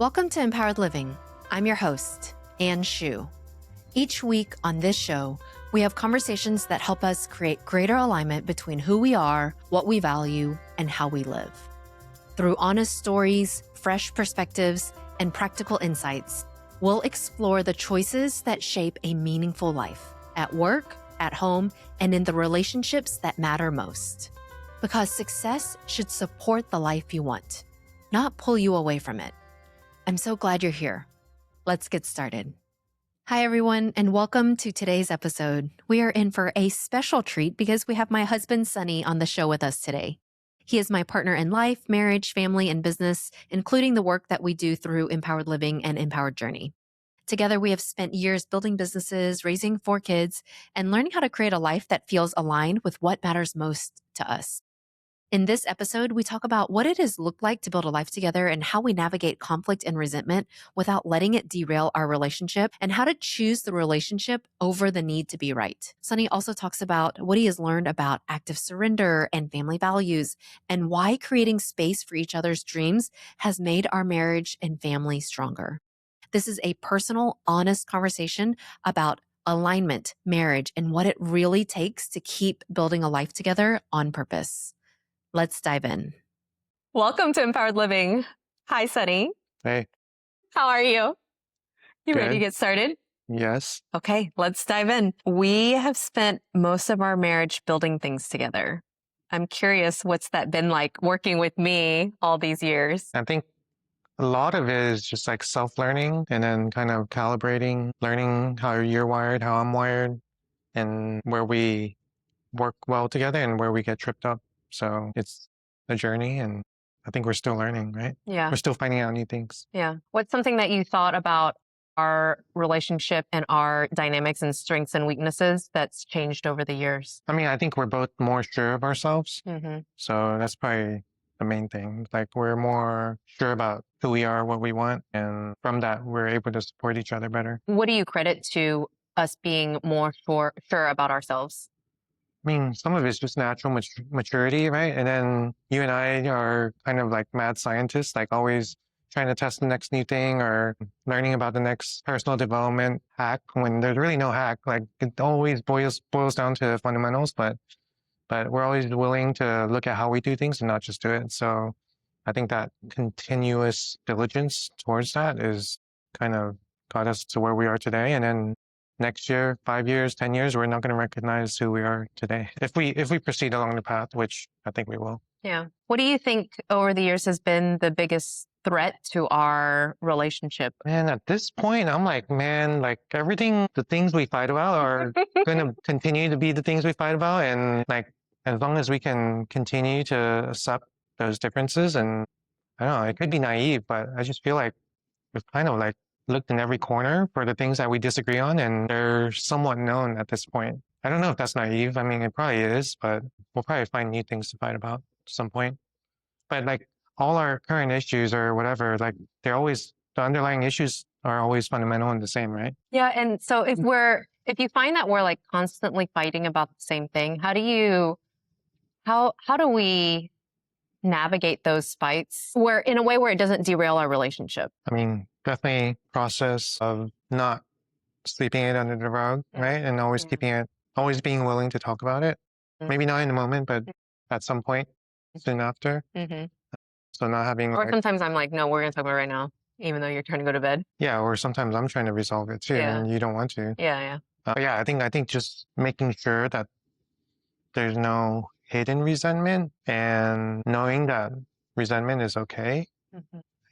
Welcome to Mpowered Living. I'm your host, Sheu. Each week on this show, we have conversations that help us create greater alignment between who we are, what we value, and how we live. Through honest stories, fresh perspectives, and practical insights, we'll explore the choices that shape a meaningful life at work, at home, and in the relationships that matter most. Because success should support the life you want, not pull you away from it. I'm so glad you're here. Let's get started. Hi, everyone, and welcome to today's episode. We are in for a special treat because we have my husband, Sonny, on the show with us today. He is my partner in life, marriage, family, and business, including the work that we do through Mpowered Living and Empowered Journey. Together, we have spent years building businesses, raising 4 kids, and learning how to create a life that feels aligned with what matters most to us. In this episode, we talk about what it has looked like to build a life together and how we navigate conflict and resentment without letting it derail our relationship, and how to choose the relationship over the need to be right. Sonny also talks about what he has learned about active surrender and family values, and why creating space for each other's dreams has made our marriage and family stronger. This is a personal, honest conversation about alignment, marriage, and what it really takes to keep building a life together on purpose. Let's dive in. Welcome to Mpowered Living. Hi, Sonny. Hey. How are you? You Good. ready to get started? Yes. Okay, let's dive in. We have spent most of our marriage building things together. I'm curious, what's that been like working with me all these years? I think a lot of it is just like self-learning and then kind of calibrating, learning how you're wired, how I'm wired, and where we work well together and where we get tripped up. So it's a journey, and I think we're still learning, right? Yeah. We're still finding out new things. Yeah. What's something that you thought about our relationship and our dynamics and strengths and weaknesses that's changed over the years? I mean, I think we're both more sure of ourselves. Mm-hmm. So that's probably the main thing. Like, we're more sure about who we are, what we want. And from that, we're able to support each other better. What do you credit to us being more sure about ourselves? I mean, some of it's just natural maturity, right? And then you and I are kind of like mad scientists, like always trying to test the next new thing or learning about the next personal development hack when there's really no hack. Like, it always boils down to fundamentals, but we're always willing to look at how we do things and not just do it. So I think that continuous diligence towards that is kind of got us to where we are today. And then next year, 5 years, 10 years, we're not going to recognize who we are today if we proceed along the path, which I think we will. Yeah. What do you think over the years has been the biggest threat to our relationship? And at this point, I'm like, man, like the things we fight about are going to continue to be the things we fight about. And like, as long as we can continue to accept those differences, and I don't know, it could be naive, but I just feel like we've kind of like looked in every corner for the things that we disagree on, and they're somewhat known at this point. I don't know if that's naive. I mean, it probably is, but we'll probably find new things to fight about at some point. But like, all our current issues or whatever, like, the underlying issues are always fundamental and the same, right? Yeah. And so if you find that we're like constantly fighting about the same thing, how do we navigate those fights in a way where it doesn't derail our relationship? I mean, definitely process of not sweeping it under the rug, right? And always always being willing to talk about it. Maybe not in the moment, but at some point soon after. Mm-hmm. So not having... Or sometimes I'm like, no, we're going to talk about it right now, even though you're trying to go to bed. Yeah, or sometimes I'm trying to resolve it too, and you don't want to. Yeah. Yeah, I think just making sure that there's no hidden resentment, and knowing that resentment is okay,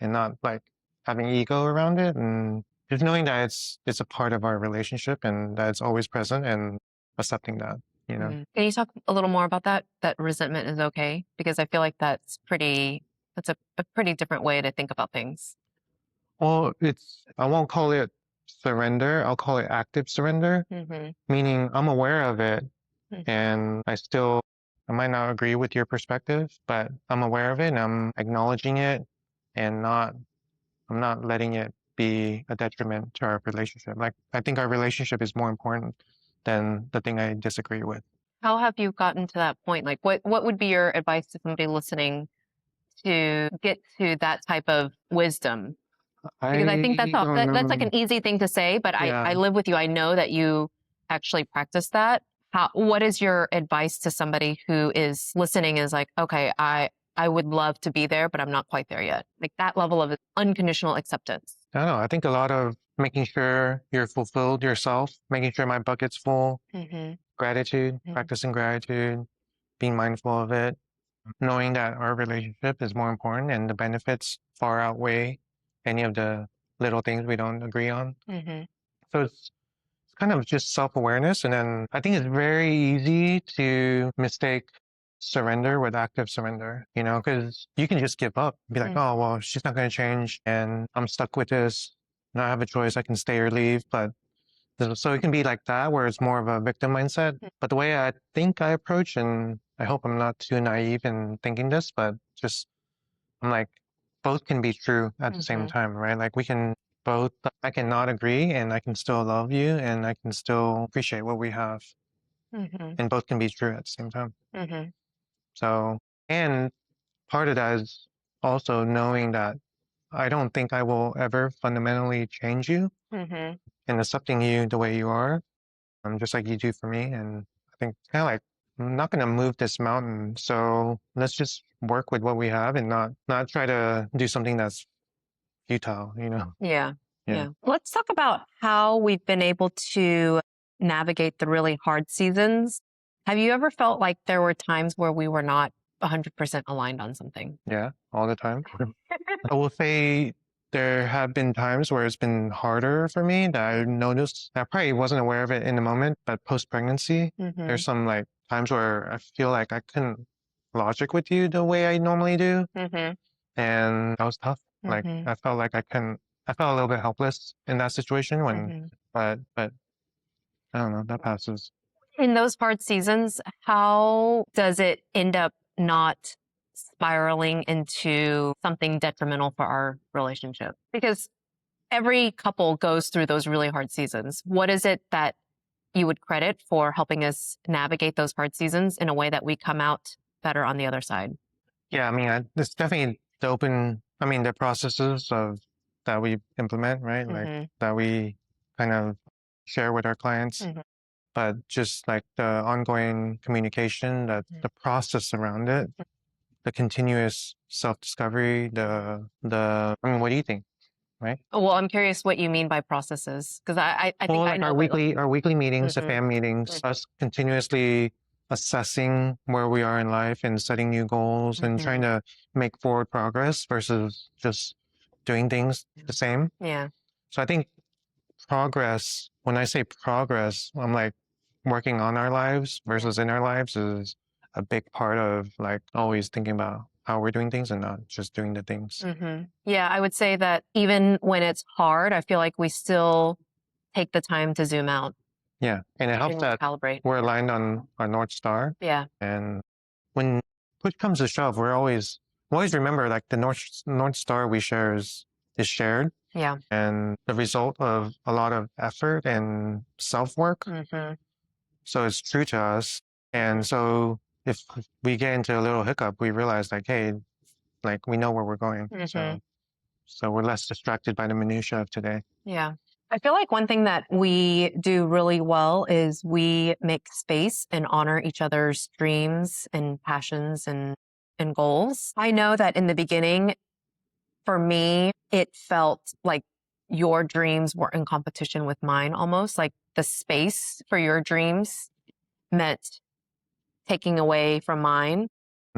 and not like having ego around it, and just knowing that it's a part of our relationship and that it's always present, and accepting that, you know. Mm-hmm. Can you talk a little more about that resentment is okay? Because I feel like that's a pretty different way to think about things. Well, I won't call it surrender. I'll call it active surrender, meaning I'm aware of it, and I might not agree with your perspective, but I'm aware of it and I'm acknowledging it, and I'm not letting it be a detriment to our relationship. Like, I think our relationship is more important than the thing I disagree with. How have you gotten to that point? Like, what would be your advice to somebody listening to get to that type of wisdom Because I think I don't that's like know. an easy thing to say, but I Yeah. live with you. I know that you actually practice that. What is your advice to somebody who is listening is like, okay, I would love to be there, but I'm not quite there yet. Like that level of unconditional acceptance. I don't know. I think a lot of making sure you're fulfilled yourself, making sure my bucket's full, Mm-hmm. gratitude, Mm-hmm. practicing gratitude, being mindful of it, knowing that our relationship is more important and the benefits far outweigh any of the little things we don't agree on. Mm-hmm. So it's kind of just self-awareness. And then I think it's very easy to mistake surrender with active surrender, because you can just give up, be like, oh, well, she's not going to change and I'm stuck with this. And I have a choice. I can stay or leave. But so it can be like that, where it's more of a victim mindset. But the way I think I approach, and I hope I'm not too naive in thinking this, but just I'm like, both can be true at the same time, right? Like we can both, I can not agree and I can still love you and I can still appreciate what we have. Mm-hmm. And both can be true at the same time. Mm-hmm. So, and part of that is also knowing that I don't think I will ever fundamentally change you Mm-hmm. and accepting you the way you are, just like you do for me. And I think kind of like, I'm not going to move this mountain. So let's just work with what we have and not try to do something that's futile. Yeah. Yeah. Yeah. Let's talk about how we've been able to navigate the really hard seasons. Have you ever felt like there were times where we were not 100% aligned on something? Yeah, all the time. I will say there have been times where it's been harder for me that I noticed. I probably wasn't aware of it in the moment, but post-pregnancy, Mm-hmm. there's some like times where I feel like I couldn't logic with you the way I normally do. Mm-hmm. And that was tough. Like Mm-hmm. I felt like I felt a little bit helpless in that situation Mm-hmm. but I don't know, that passes. In those hard seasons, how does it end up not spiraling into something detrimental for our relationship? Because every couple goes through those really hard seasons. What is it that you would credit for helping us navigate those hard seasons in a way that we come out better on the other side? Yeah, I mean, it's definitely the processes of that we implement, right? Like Mm-hmm. that we kind of share with our clients, Mm-hmm. but just like the ongoing communication, that the process around it, the continuous self-discovery, I mean, what do you think, right? Well, I'm curious what you mean by processes, because I Well, think I like know, but like, our weekly meetings, the mm-hmm. fam meetings, us continuously assessing where we are in life and setting new goals and trying to make forward progress versus just doing things the same. Yeah. So I think progress, when I say progress, I'm like working on our lives versus in our lives is a big part of like always thinking about how we're doing things and not just doing the things. Mm-hmm. Yeah, I would say that even when it's hard, I feel like we still take the time to zoom out Yeah. And it helps and that calibrate. we're aligned on our North Star. Yeah. And when push comes to shove, we always remember like the North Star we share is shared Yeah. and the result of a lot of effort and self work. Mm-hmm. So it's true to us. And so if we get into a little hiccup, we realize like, hey, like we know where we're going. Mm-hmm. So we're less distracted by the minutia of today. Yeah. I feel like one thing that we do really well is we make space and honor each other's dreams and passions and goals. I know that in the beginning, for me, it felt like your dreams were in competition with mine almost. Like the space for your dreams meant taking away from mine.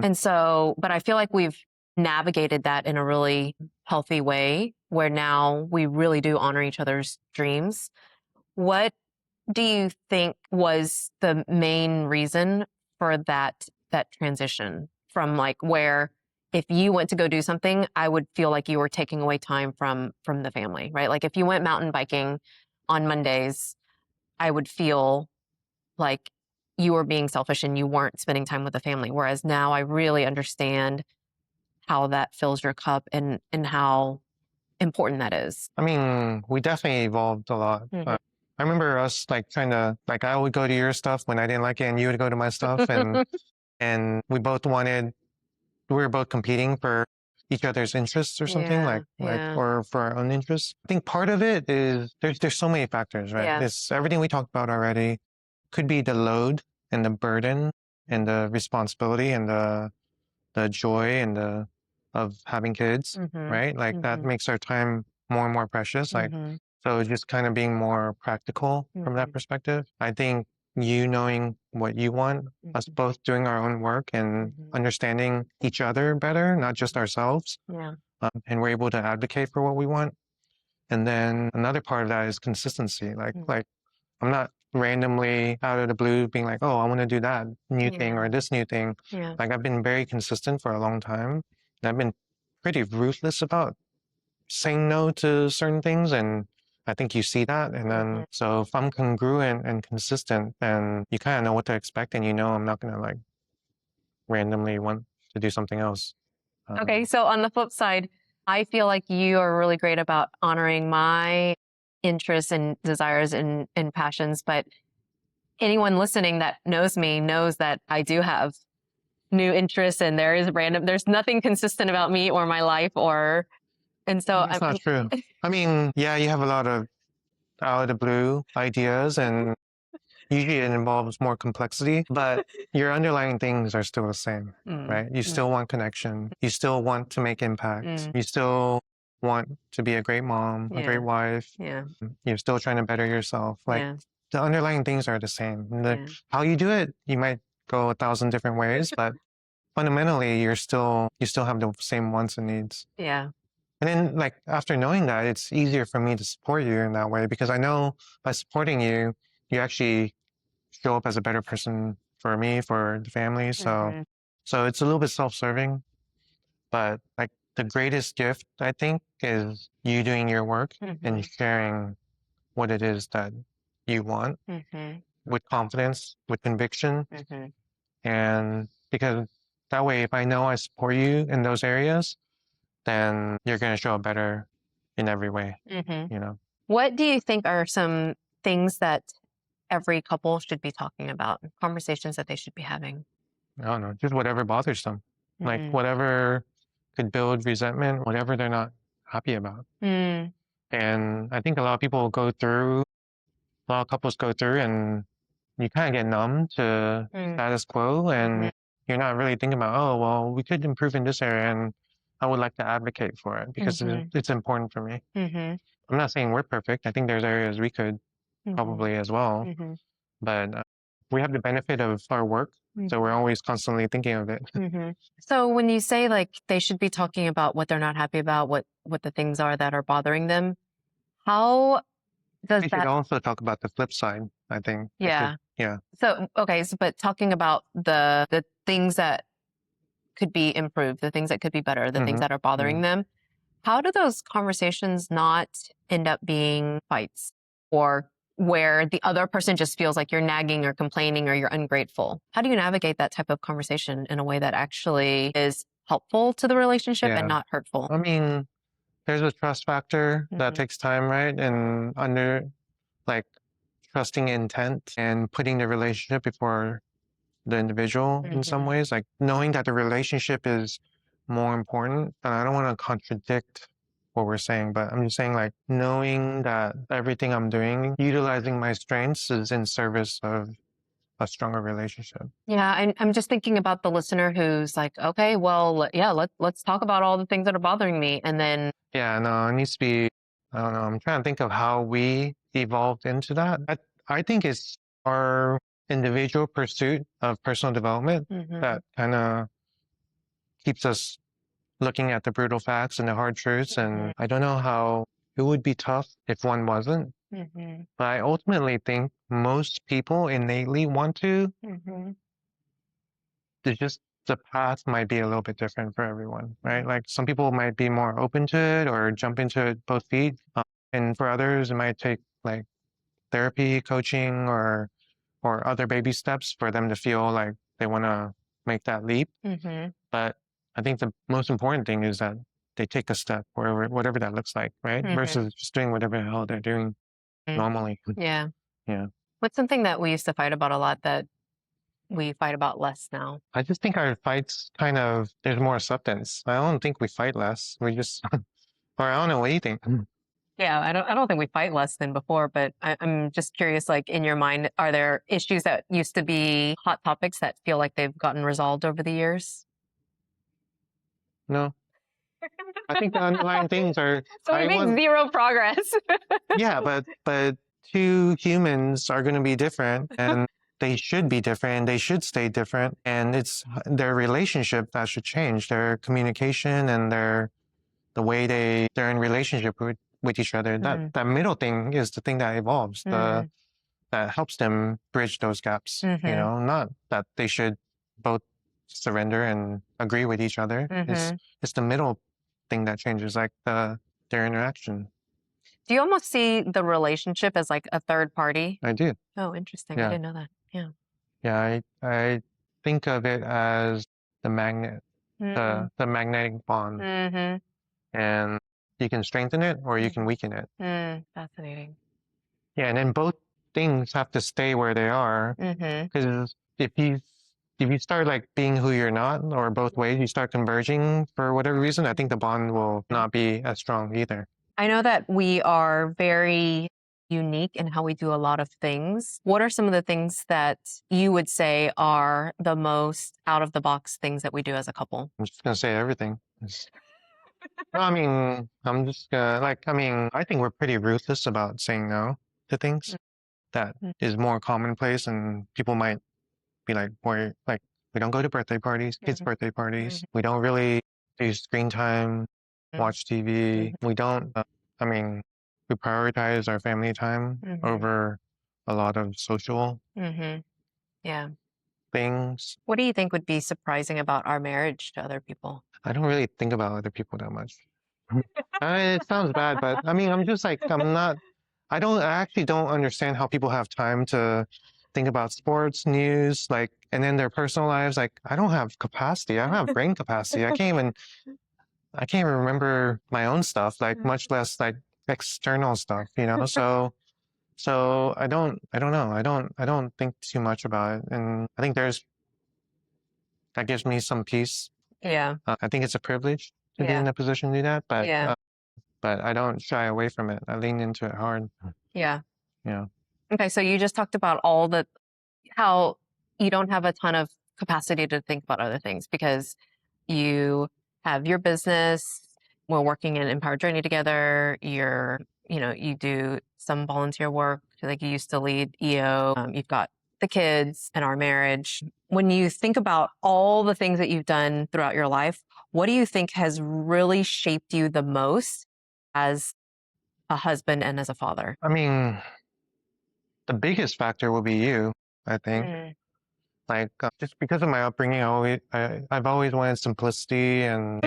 And so, but I feel like we've navigated that in a really healthy way where now we really do honor each other's dreams. What do you think was the main reason for that transition from like where if you went to go do something, I would feel like you were taking away time from the family, right? Like if you went mountain biking on Mondays, I would feel like you were being selfish and you weren't spending time with the family. Whereas now I really understand how that fills your cup and how important that is. I mean, we definitely evolved a lot. I remember us like trying to like I would go to your stuff when I didn't like it, and you would go to my stuff, and we were both competing for each other's interests or something Yeah. Yeah. or for our own interests. I think part of it is there's so many factors, right? Yeah. It's everything we talked about already. Could be the load and the burden and the responsibility and the joy and the of having kids, Mm-hmm. right? Like that Mm-hmm. makes our time more and more precious. Like Mm-hmm. so just kind of being more practical from that Mm-hmm. perspective. I think you knowing what you want, us Mm-hmm. both doing our own work and Mm-hmm. understanding each other better, not just ourselves. Yeah. And we're able to advocate for what we want. And then another part of that is consistency. Like I'm not randomly out of the blue being like, oh, I want to do that new thing Yeah. or this new thing. Yeah. Like I've been very consistent for a long time. And I've been pretty ruthless about saying no to certain things. And I think you see that. And Mm-hmm. then, so if I'm congruent and consistent, then you kind of know what to expect. And you know, I'm not going to like randomly want to do something else. Okay. So on the flip side, I feel like you are really great about honoring my interests and desires and passions. But anyone listening that knows me knows that I do have new interests and there's nothing consistent about me or my life and so That's not true. I mean, yeah, you have a lot of out of the blue ideas and usually it involves more complexity, but your underlying things are still the same, Mm, right? You still want connection. You still want to make impact. mm, You still want to be a great mom, a great yeah, wife. yeah, You're still trying to better yourself. Like yeah, the underlying things are the same. yeah. How you do it, you might go 1,000 different ways, but fundamentally, you still have the same wants and needs. Yeah. And then, like, after knowing that, it's easier for me to support you in that way because I know by supporting you, you actually show up as a better person for me, for the family. So, Mm-hmm. so it's a little bit self-serving, but like the greatest gift I think is you doing your work Mm-hmm. and sharing what it is that you want Mm-hmm. with confidence, with conviction, Mm-hmm. and because that way, if I know I support you in those areas, then you're going to show up better in every way, Mm-hmm. you know? What do you think are some things that every couple should be talking about, conversations that they should be having? I don't know, just whatever bothers them. Like Mm-hmm. whatever could build resentment, whatever they're not happy about. Mm, And I think a lot of couples go through and you kind of get numb to mm, status quo mm-hmm. and you're not really thinking about, oh, well, we could improve in this area and I would like to advocate for it because Mm-hmm. it's important for me. Mm-hmm. I'm not saying we're perfect. I think there's areas we could Mm-hmm. probably as well, Mm-hmm. but we have the benefit of our work. So we're always constantly thinking of it. Mm-hmm. So when you say like they should be talking about what they're not happy about, what the things are that are bothering them, how does We should that? also talk about the flip side, I think. Yeah. Yeah. So okay, so but talking about the things that could be improved, the things that could be better, the things Hmm. that are bothering them, how do those conversations not end up being fights or where the other person just feels like you're nagging or complaining or you're ungrateful? How do you navigate that type of conversation in a way that actually is helpful to the relationship and Yeah. not hurtful? I mean, there's a trust factor that Mm-hmm. takes time, right? And like trusting intent and putting the relationship before the individual in some Mm-hmm. ways, like knowing that the relationship is more important. And I don't want to contradict what we're saying, but I'm just saying like knowing that everything I'm doing, utilizing my strengths is in service of a stronger relationship. Yeah, I'm just thinking about the listener who's like, okay, well, yeah, let's talk about all the things that are bothering me, and then, Yeah, no, it needs to be, I don't know, I'm trying to think of how we evolved into that. I think it's our individual pursuit of personal development hmm that kind of keeps us looking at the brutal facts and the hard truths. hmm And I don't know how it would be tough if one wasn't. hmm But I ultimately think most people innately want to. hmm It's just the path might be a little bit different for everyone, right? hmm Like some people might be more open to it or jump into it both feet. And for others, it might take like therapy, coaching, or other baby steps for them to feel like they want to make that leap. hmm But I think the most important thing is that they take a step, whatever that looks like, right? hmm Versus just doing whatever the hell they're doing normally. Yeah. Yeah. What's something that we used to fight about a lot that we fight about less now? I just think our fights there's more substance. I don't think we fight less. We just, or I don't know. What do you think? Yeah, I don't think we fight less than before, but I'm just curious, like in your mind, are there issues that used to be hot topics that feel like they've gotten resolved over the years? No, I think the underlying things are, So we I make want, zero progress. yeah, but two humans are going to be different and they should be different. They should stay different. And it's their relationship that should change, their communication and the way they're in relationship with each other. That middle thing is the thing that evolves, that helps them bridge those gaps. Not that they should both surrender and agree with each other. It's the middle thing that changes, like their interaction. Do you almost see the relationship as like a third party? I do. Oh, interesting. I Yeah. didn't know that. Yeah. Yeah, I think of it as the magnet, the magnetic bond, and you can strengthen it or you can weaken it. Fascinating. Yeah, and then both things have to stay where they are, because if you start like being who you're not, or both ways, you start converging for whatever reason, I think the bond will not be as strong either. I know that we are very unique in how we do a lot of things. What are some of the things that you would say are the most out of the box things that we do as a couple? I'm just gonna say everything. No, I mean, I'm just gonna I think we're pretty ruthless about saying no to things that is more commonplace, and people might be like, we don't go to birthday parties, kids' birthday parties. We don't really do screen time, watch TV. We don't, we prioritize our family time over a lot of social Yeah. things. What do you think would be surprising about our marriage to other people? I don't really think about other people that much. It sounds bad, but I'm just like, I actually don't understand how people have time to think about sports, news, and then their personal lives. Like, I don't have capacity. I don't have brain capacity. I can't even remember my own stuff, like much less like external stuff, So I don't know. I don't think too much about it. And I think that gives me some peace. Yeah. I think it's a privilege to be in a position to do that, but I don't shy away from it. I lean into it hard. Yeah. Yeah. Okay. So you just talked about how you don't have a ton of capacity to think about other things because you have your business. We're working in Empowered Journey together. You do some volunteer work. Like you used to lead EO. You've got the kids and our marriage. When you think about all the things that you've done throughout your life, what do you think has really shaped you the most as a husband and as a father? The biggest factor will be you, I think. Just because of my upbringing, I've always wanted simplicity and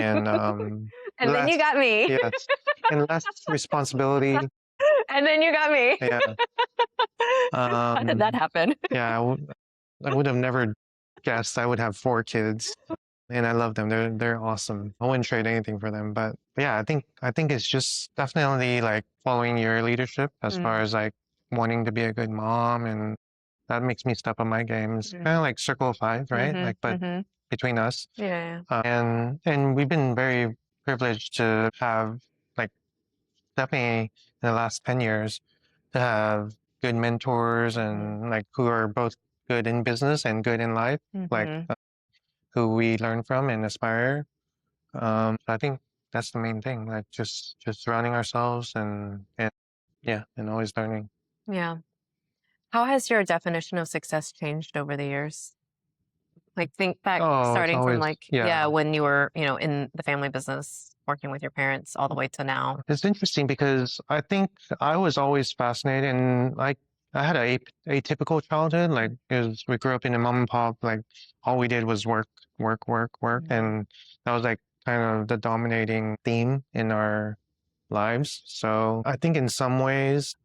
And then less, you got me. yes, and less responsibility. And then you got me. Yeah. How did that happen? Yeah, I would have never guessed I would have 4 kids, and I love them. They're awesome. I wouldn't trade anything for them. But yeah, I think it's just definitely like following your leadership as far as like wanting to be a good mom, and that makes me step up my game. It's kind of like circle of five, right? But between us. Yeah. And we've been very privileged to have, like, definitely in the last 10 years, to have good mentors and like who are both good in business and good in life, like who we learn from and aspire. I think that's the main thing, like just surrounding ourselves and yeah, and always learning. Yeah. How has your definition of success changed over the years? Like think back Oh, it's starting from always, yeah. when you were, in the family business, working with your parents all the way to now. It's interesting because I think I was always fascinated, and like I had a atypical childhood. Like, because we grew up in a mom and pop, like all we did was work, work, work, work, and that was like kind of the dominating theme in our lives. So I think in some ways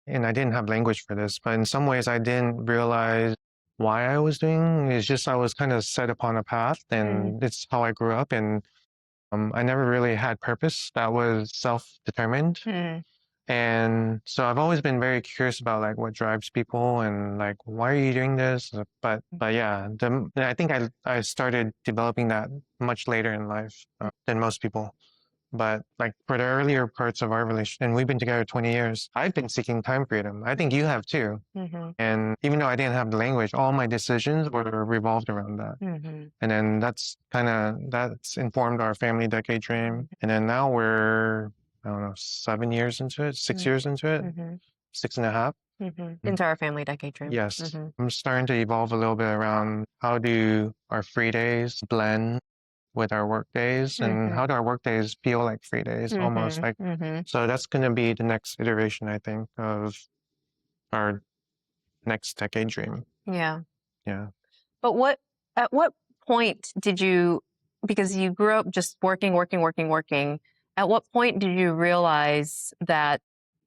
and I didn't have language for this, but in some ways I didn't realize why I was doing. It's just I was kind of set upon a path, and it's how I grew up, and I never really had purpose that was self-determined. And so I've always been very curious about like what drives people and like why are you doing this? But yeah, I think I started developing that much later in life than most people. But like for the earlier parts of our relationship, and we've been together 20 years, I've been seeking time freedom. I think you have too. And even though I didn't have the language, all my decisions were revolved around that. And then that's informed our family decade dream. And then now we're, I don't know, 7 years into it, 6 years into it, 6.5. Into our family decade dream. Yes. I'm starting to evolve a little bit around how do our free days blend with our work days and how do our work days feel like free days almost like. So that's going to be the next iteration, I think, of our next decade dream. Yeah. Yeah. But at what point did you, because you grew up just working, at what point did you realize that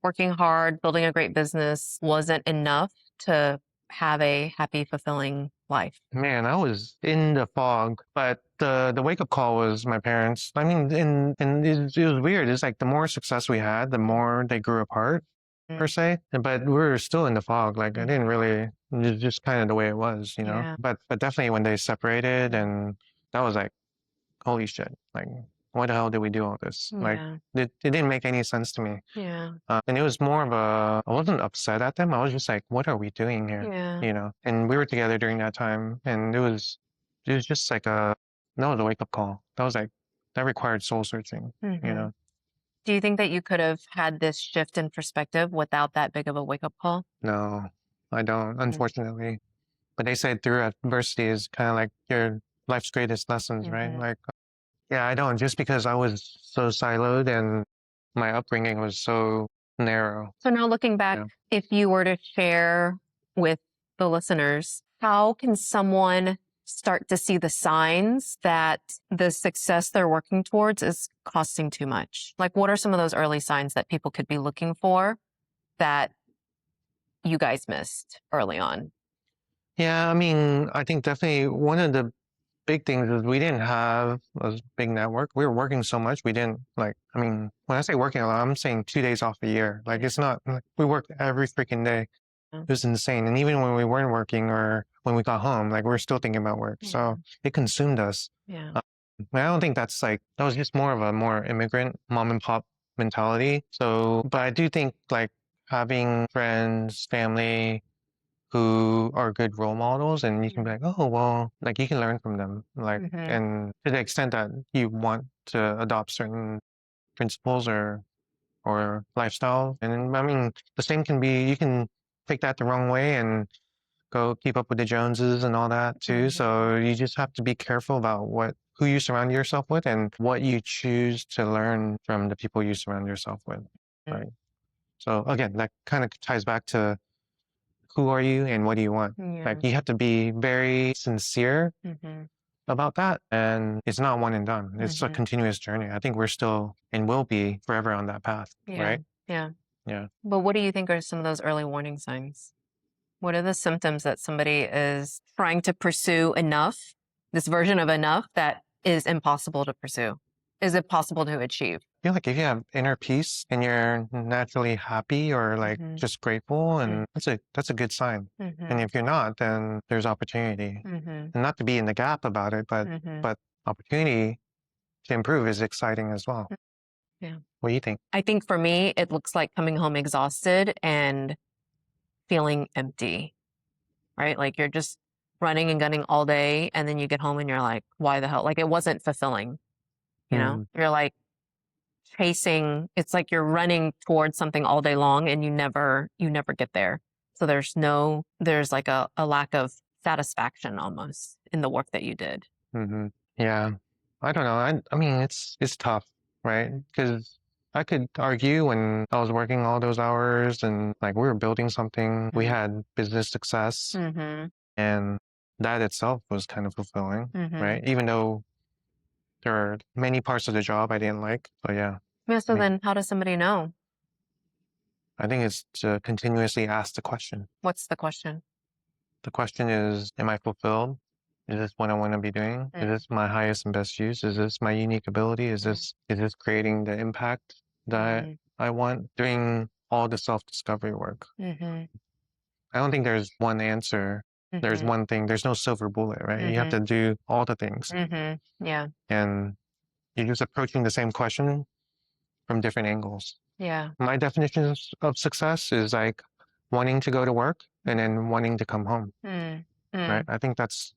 working hard, building a great business wasn't enough to have a happy, fulfilling life? Man, I was in the fog, but the wake up call was my parents. I mean, and it was weird. It's like the more success we had, the more they grew apart, per se. But we were still in the fog. Like I didn't really, it's just kind of the way it was, you know. Yeah. But definitely when they separated, and that was like, holy shit! Like, why the hell did we do all this? Like, Yeah. it didn't make any sense to me. Yeah. And it was more of I wasn't upset at them. I was just like, what are we doing here? Yeah. You know, and we were together during that time, and it was just like that was a wake up call. That was like, that required soul searching, you know? Do you think that you could have had this shift in perspective without that big of a wake up call? No, I don't, unfortunately. But they said through adversity is kind of like your life's greatest lessons, right? Like, yeah, I don't, just because I was so siloed and my upbringing was so narrow. So now looking back, Yeah. if you were to share with the listeners, how can someone start to see the signs that the success they're working towards is costing too much? Like, what are some of those early signs that people could be looking for that you guys missed early on? Yeah, I mean, I think definitely one of the big things is we didn't have a big network. We were working so much, we didn't like, I mean, when I say working a lot, I'm saying 2 days off a year. Like, it's not, like, we worked every freaking day. It was insane. And even when we weren't working or when we got home, like, we are still thinking about work. So it consumed us. Yeah. I don't think that's like, that was just more of a more immigrant mom and pop mentality. So, but I do think like having friends, family, who are good role models and you can be like, oh, well, like you can learn from them. Like, and to the extent that you want to adopt certain principles or lifestyle. And I mean, the same can be, you can take that the wrong way and go keep up with the Joneses and all that too. So you just have to be careful about who you surround yourself with and what you choose to learn from the people you surround yourself with. Right. So again, that kind of ties back to who are you and what do you want? Like you have to be very sincere about that. And it's not one and done. It's a continuous journey. I think we're still and will be forever on that path. Right? Yeah. Yeah. But what do you think are some of those early warning signs? What are the symptoms that somebody is trying to pursue enough, this version of enough that is impossible to pursue? Is it possible to achieve? I feel like if you have inner peace and you're naturally happy or like just grateful, and that's a good sign. And if you're not, then there's opportunity. And not to be in the gap about it, but opportunity to improve is exciting as well. Yeah. What do you think? I think for me, it looks like coming home exhausted and feeling empty, right? Like you're just running and gunning all day. And then you get home and you're like, why the hell? Like it wasn't fulfilling. You know, you're like chasing, it's like you're running towards something all day long and you never get there. So there's like a lack of satisfaction almost in the work that you did. Yeah. I don't know. I mean, it's tough, right? Because I could argue when I was working all those hours and like we were building something, we had business success, and that itself was kind of fulfilling, right? Even though there are many parts of the job I didn't like. But yeah, Yeah. So then how does somebody know? I think it's to continuously ask the question. What's the question? The question is, am I fulfilled? Is this what I want to be doing? Is this my highest and best use? Is this my unique ability? Is this creating the impact that I want doing all the self-discovery work. Mm-hmm. I don't think there's one answer. There's Mm-hmm. one thing. There's no silver bullet, right? You have to do all the things. Mm-hmm. Yeah. And you're just approaching the same question from different angles. Yeah. My definition of success is like wanting to go to work and then wanting to come home, Mm. right? Mm. I think that's,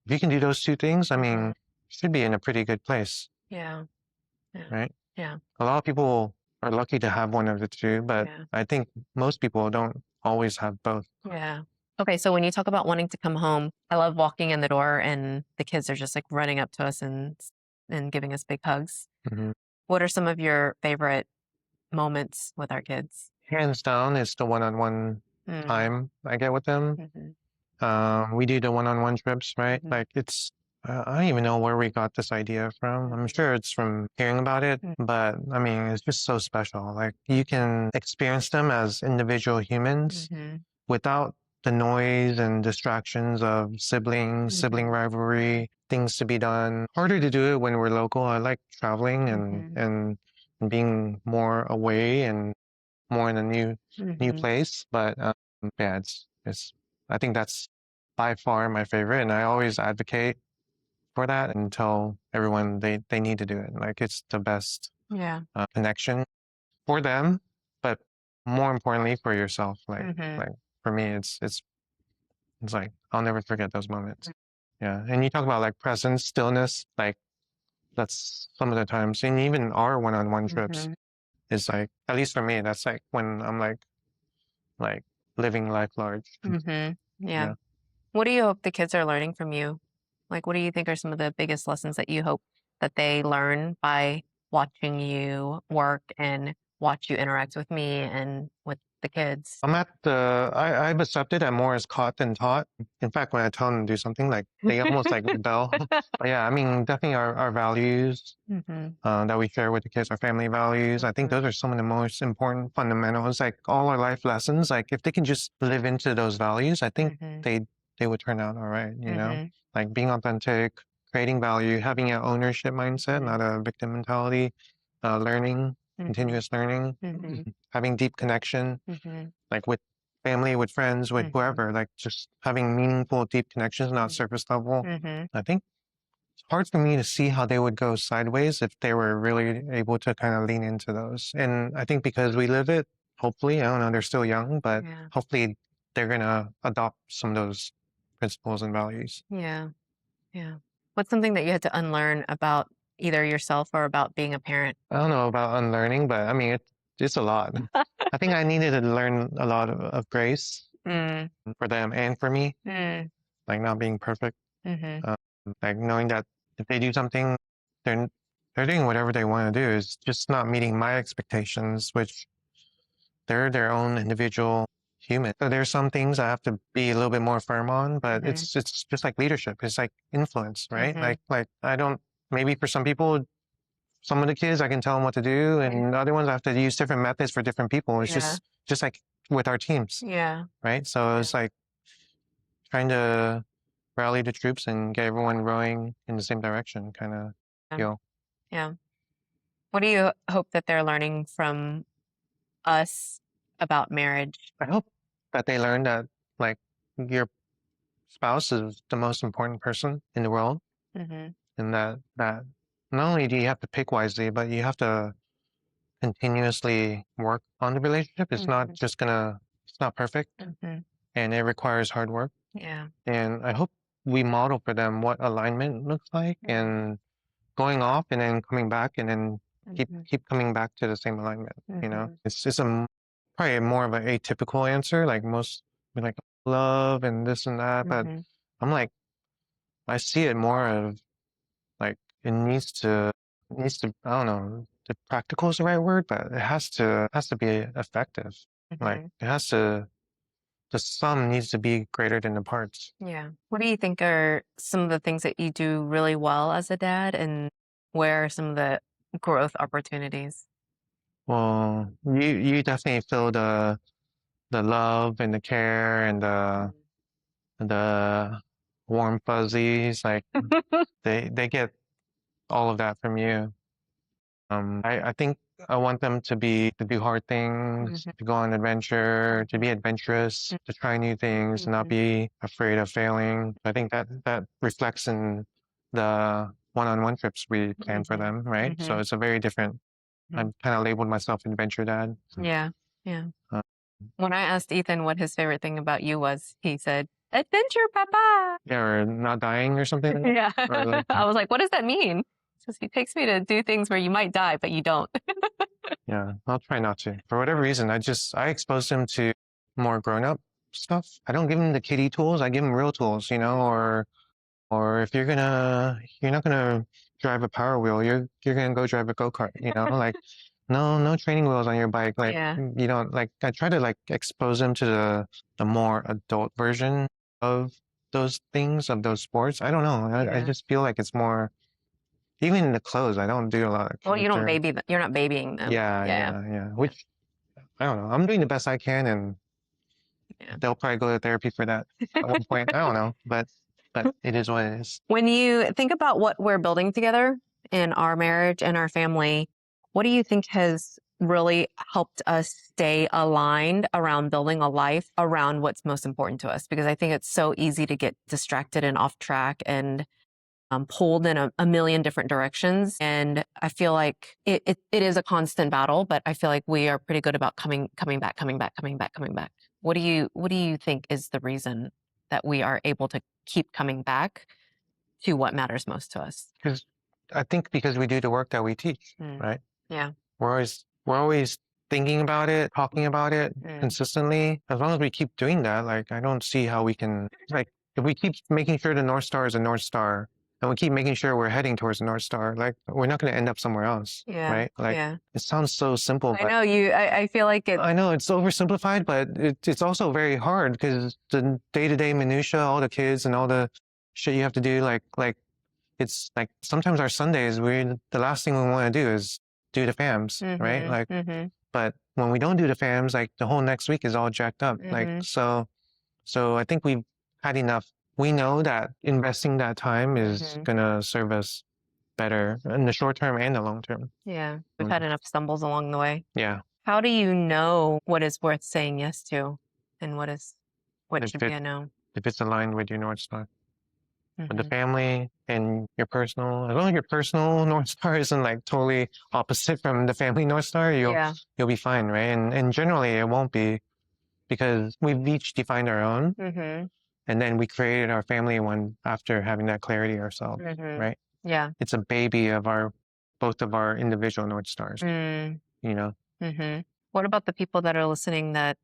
if you can do those two things, I mean, Mhm. you should be in a pretty good place, Yeah. Yeah. right? Yeah. A lot of people are lucky to have one of the two, but Yeah. I think most people don't always have both. Yeah. Okay, so when you talk about wanting to come home, I love walking in the door and the kids are just like running up to us and giving us big hugs. Mhm. What are some of your favorite moments with our kids? Hands down is the one-on-one Mm. time I get with them. Mhm. We do the one-on-one trips, right? Mhm. Like it's, I don't even know where we got this idea from. I'm Mhm. sure it's from hearing about it, Mm. but I mean, it's just so special. Like you can experience them as individual humans Mhm. without the noise and distractions of siblings, sibling Mhm. rivalry, things to be done. Harder to do it when we're local. I like traveling Mhm. and being more away and more in a new Mhm. place. But yeah, it's I think that's by far my favorite, and I always advocate for that and tell everyone they need to do it. Like it's the best Yeah. connection for them, but more importantly for yourself. Mhm. Like for me, it's like I'll never forget those moments. Yeah, and you talk about like presence, stillness, like that's some of the times, and even our one-on-one trips Mhm. is like, at least for me, that's like when I'm like living life large. Mhm. Yeah. Yeah. What do you hope the kids are learning from you? Like, what do you think are some of the biggest lessons that you hope that they learn by watching you work and watch you interact with me and with the kids? I'm at I've accepted I'm more as caught than taught. In fact, when I tell them to do something, like they almost like rebel. But yeah, I mean, definitely our values Mhm. that we share with the kids, our family values. I think Mhm. those are some of the most important fundamentals. Like all our life lessons, like if they can just live into those values, I think Mhm. they would turn out all right, you know? Mhm. Like being authentic, creating value, having an ownership mindset, Mhm. not a victim mentality, learning, Mhm. continuous learning, Mhm. having deep connection, Mhm. like with family, with friends, with Mhm. whoever, like just having meaningful, deep connections, not surface level. Mhm. I think it's hard for me to see how they would go sideways if they were really able to kind of lean into those. And I think because we live it, hopefully, I don't know, they're still young, but Yeah. hopefully they're going to adopt some of those principles and values. Yeah. Yeah. What's something that you had to unlearn about either yourself or about being a parent? I don't know about unlearning, but I mean, it's a lot. I think I needed to learn a lot of grace Mm. for them and for me, Mm. like not being perfect. Mhm. Um, like knowing that if they do something, they're they're doing whatever they want to do is just not meeting my expectations, which they're their own individual human. So there's some things I have to be a little bit more firm on, but Mhm. it's just like leadership. It's like influence, right? Mhm. Like I don't, maybe for some people, some of the kids I can tell them what to do, and other ones I have to use different methods for different people. It's Yeah. just like with our teams, Yeah. right? So it's like trying to rally the troops and get everyone rowing in the same direction, kind of Yeah. feel. Yeah. What do you hope that they're learning from us about marriage? I hope that they learn that like your spouse is the most important person in the world, Mhm. and that not only do you have to pick wisely, but you have to continuously work on the relationship. It's not Mhm. just gonna, it's not perfect, Mhm. and it requires hard work. Yeah. And I hope we model for them what alignment looks like, Mhm. and going off and then coming back, and then Mhm. keep coming back to the same alignment. You know, Mhm. it's just probably more of an atypical answer. Like most be like love and this and that, but Mhm. I'm like I see it more of like it needs to, I don't know if practical is the right word, but it has to be effective. Like Mhm. it has to, the sum needs to be greater than the parts. Yeah. What do you think are some of the things that you do really well as a dad, and where are some of the growth opportunities? Well, you definitely feel the love and the care and the warm fuzzies. Like they get all of that from you. I think I want them to do hard things, to go on adventure, to be adventurous, to try new things, not be afraid of failing. I think that reflects in the one-on-one trips we plan for them, right? So it's a very different. I've kind of labeled myself adventure dad. Yeah. Uh, When I asked Ethan what his favorite thing about you was, he said, "Adventure, Papa." Yeah, or not dying or something. Like Yeah. that. Or like, I was like, what does that mean? He says he takes me to do things where you might die, but you don't. yeah, I'll try not to. For whatever reason, I expose him to more grown-up stuff. I don't give him the kiddie tools. I give him real tools, or if you're not gonna drive a Power Wheel, you're gonna go drive a go-kart, like no training wheels on your bike. Like Yeah. you don't like I try to like expose him to the more adult version of those things, of those sports. I don't know. I Yeah. just feel like it's more even in the clothes, I don't do a lot of Well, you don't kids or you're not babying them. yeah. Which I don't know. I'm doing the best I can and Yeah. they'll probably go to therapy for that at one point. I don't know, but it is what it is. When you think about what we're building together in our marriage and our family, what do you think has really helped us stay aligned around building a life around what's most important to us? Because I think it's so easy to get distracted and off track and pulled in a million different directions. And I feel like it is a constant battle, but I feel like we are pretty good about coming back. What do you think is the reason that we are able to keep coming back to what matters most to us? Because I think because we do the work that we teach, right? Yeah. We're always thinking about it, talking about it consistently. As long as we keep doing that, like I don't see how we can like if we keep making sure the North Star is a North Star and we keep making sure we're heading towards the North Star, like we're not going to end up somewhere else, right? Like it sounds so simple. I know I feel like it. I know it's oversimplified, but it's also very hard because the day-to-day minutia, all the kids and all the shit you have to do, like it's like sometimes our Sundays, the last thing we want to do is do the FAMs, right? Like, but when we don't do the FAMs, like the whole next week is all jacked up. Like, so I think we've had enough. We know that investing that time is going to serve us better in the short term and the long term. Yeah. We've had enough stumbles along the way. Yeah. How do you know what is worth saying yes to and what should be a no? If it's aligned with your North Star. With the family and your personal, as long as your personal North Star isn't like totally opposite from the family North Star, you'll be fine, right? And generally it won't be because we've each defined our own, and then we created our family one after having that clarity ourselves, right? Yeah. It's a baby of both of our individual North Stars, What about the people that are listening that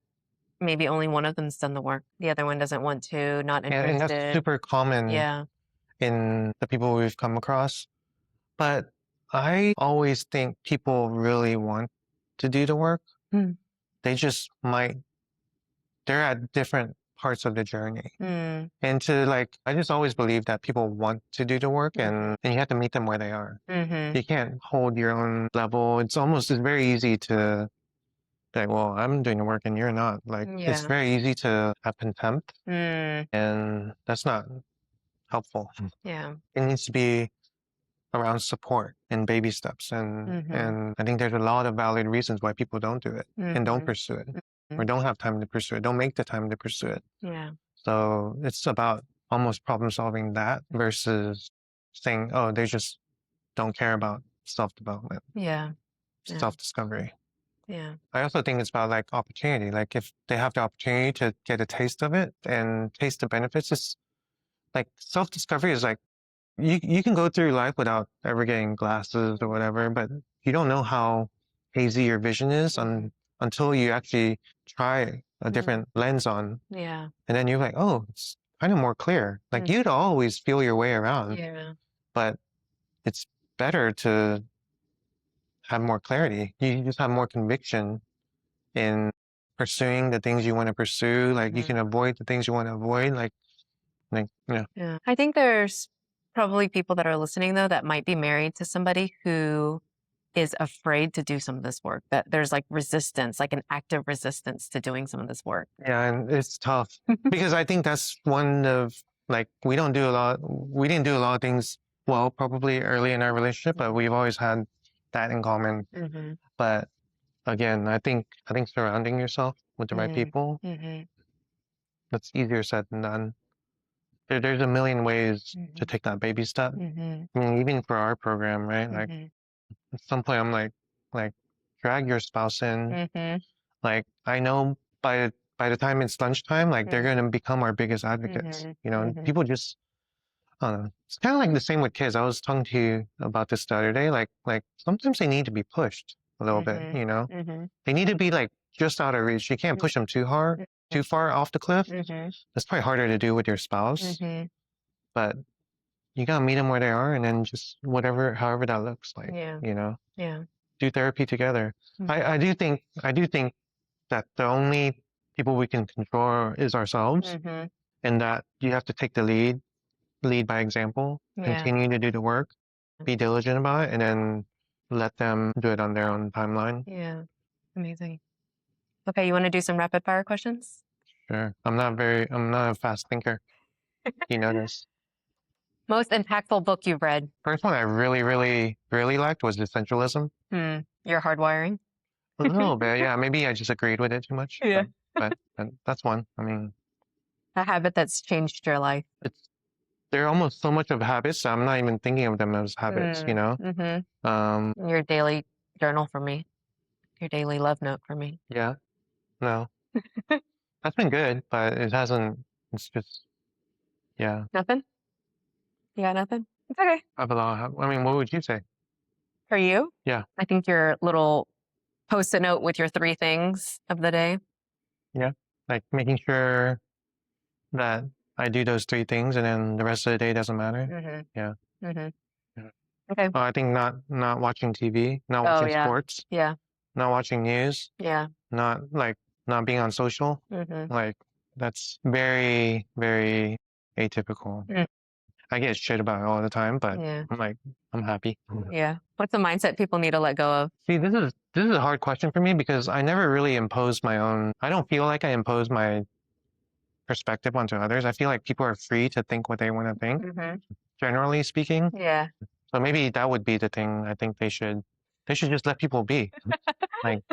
maybe only one of them's done the work, the other one doesn't want to, not interested? And that's super common in the people we've come across. But I always think people really want to do the work. They just they're at different parts of the journey. And I just always believe that people want to do the work and you have to meet them where they are. You can't hold your own level. It's very easy to be like, well, I'm doing the work and you're not. Like, it's very easy to have contempt and that's not helpful. Yeah. It needs to be around support and baby steps. And I think there's a lot of valid reasons why people don't do it and don't pursue it or don't have time to pursue it, don't make the time to pursue it. Yeah. So it's about almost problem solving that versus saying, oh, they just don't care about self-development. Yeah. Self-discovery. Yeah. I also think it's about like opportunity. Like if they have the opportunity to get a taste of it and taste the benefits, it's like self-discovery is like, you can go through life without ever getting glasses or whatever, but you don't know how hazy your vision is until you actually try a different lens on. Yeah. And then you're like, oh, it's kind of more clear. Like you'd always feel your way around. Yeah. But it's better to have more clarity. You just have more conviction in pursuing the things you want to pursue. Like you can avoid the things you want to avoid. Yeah. I think there's probably people that are listening though that might be married to somebody who is afraid to do some of this work, that there's like resistance, like an active resistance to doing some of this work. Yeah, and it's tough because I think that's one of like we didn't do a lot of things well probably early in our relationship, but we've always had that in common. Mm-hmm. But again, I think surrounding yourself with the right people, Mm-hmm. that's easier said than done. There's a million ways to take that baby step. Mm-hmm. I mean, even for our program, right? Like at some point, I'm like, drag your spouse in. Mm-hmm. Like I know by the time it's lunchtime, like they're gonna become our biggest advocates. Mm-hmm. You know, people just I don't know. It's kind of like the same with kids. I was talking to you about this the other day. Like sometimes they need to be pushed a little bit. You know, Mm-hmm. they need to be like just out of reach. You can't push them too hard, too far off the cliff. It's probably harder to do with your spouse, but you gotta meet them where they are, and then just however that looks like. Yeah. You know, Yeah. do therapy together. Mhm. I do think that the only people we can control is ourselves, and that you have to take the lead by example, Yeah. continue to do the work, be diligent about it, and then let them do it on their own timeline. Yeah. Amazing. Okay, you want to do some rapid fire questions? Sure. I'm not a fast thinker. You know this. Most impactful book you've read? First one I really, really, really liked was Essentialism. Your hardwiring? A little bit, yeah. Maybe I just agreed with it too much. Yeah. But that's one. I mean, A habit that's changed your life? they're almost so much of habits. I'm not even thinking of them as habits, you know? Your daily journal for me. Your daily love note for me. Yeah. No. That's been good, but it's just, yeah. Nothing? You got nothing? It's okay. I mean, what would you say? For you? Yeah. I think your little post-it note with your 3 things of the day. Yeah. Like making sure that I do those 3 things and then the rest of the day doesn't matter. Yeah. Yeah. Okay. I think not watching TV, not Oh, watching yeah. sports, Yeah. not watching news, Yeah. not being on social. Like that's very, very atypical. I get shit about it all the time, but Yeah. I'm happy. Yeah. What's a mindset people need to let go of? See, this is a hard question for me because I never really imposed my own. I don't feel like I impose my perspective onto others. I feel like people are free to think what they want to think, generally speaking. Yeah. So maybe that would be the thing. I think they should just let people be. like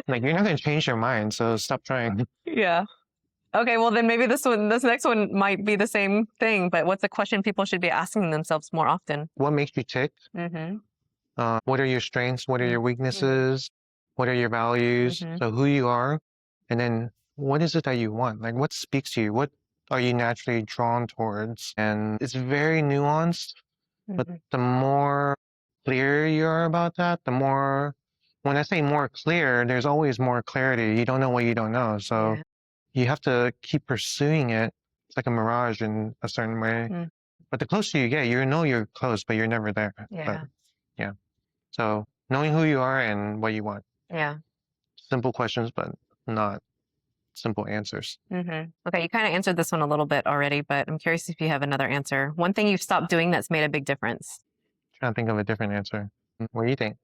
you're not going to change your mind, so stop trying. Yeah. Okay, well then maybe this next one might be the same thing, but what's a question people should be asking themselves more often? What makes you tick? What are your strengths? What are your weaknesses? What are your values? So who you are, and then what is it that you want? Like what speaks to you? What are you naturally drawn towards? And it's very nuanced, but the more clear you are about that, the more, when I say more clear, there's always more clarity. You don't know what you don't know. So you have to keep pursuing it. It's like a mirage in a certain way. But the closer you get, you know you're close, but you're never there. Yeah. But, yeah. So knowing who you are and what you want. Yeah. Simple questions, but not simple answers. Okay, you kind of answered this one a little bit already, but I'm curious if you have another answer. One thing you've stopped doing that's made a big difference. Trying to think of a different answer. What do you think?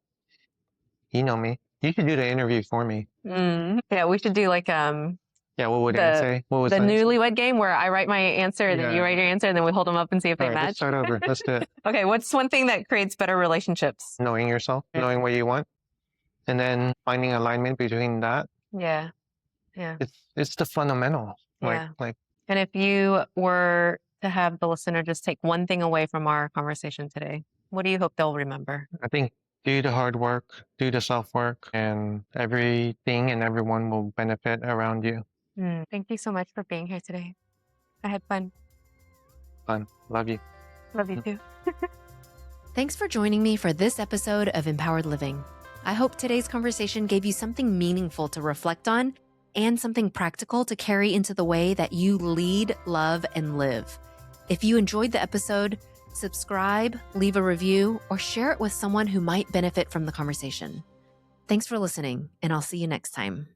You know me. You should do the interview for me. Yeah, we should do like Yeah, what would I say? What was the that? newlywed game where I write my answer and then you write your answer and then we hold them up and see if All they right, match. let's start over. Let's do it. Okay, what's one thing that creates better relationships? Knowing yourself, knowing what you want, and then finding alignment between that. Yeah. Yeah. It's the fundamental. Yeah. Like. And if you were to have the listener just take one thing away from our conversation today, what do you hope they'll remember? I think do the hard work, do the self-work, and everything and everyone will benefit around you. Thank you so much for being here today. I had fun. Fun. Love you. Love you too. Thanks for joining me for this episode of Mpowered Living. I hope today's conversation gave you something meaningful to reflect on and something practical to carry into the way that you lead, love, and live. If you enjoyed the episode, subscribe, leave a review, or share it with someone who might benefit from the conversation. Thanks for listening, and I'll see you next time.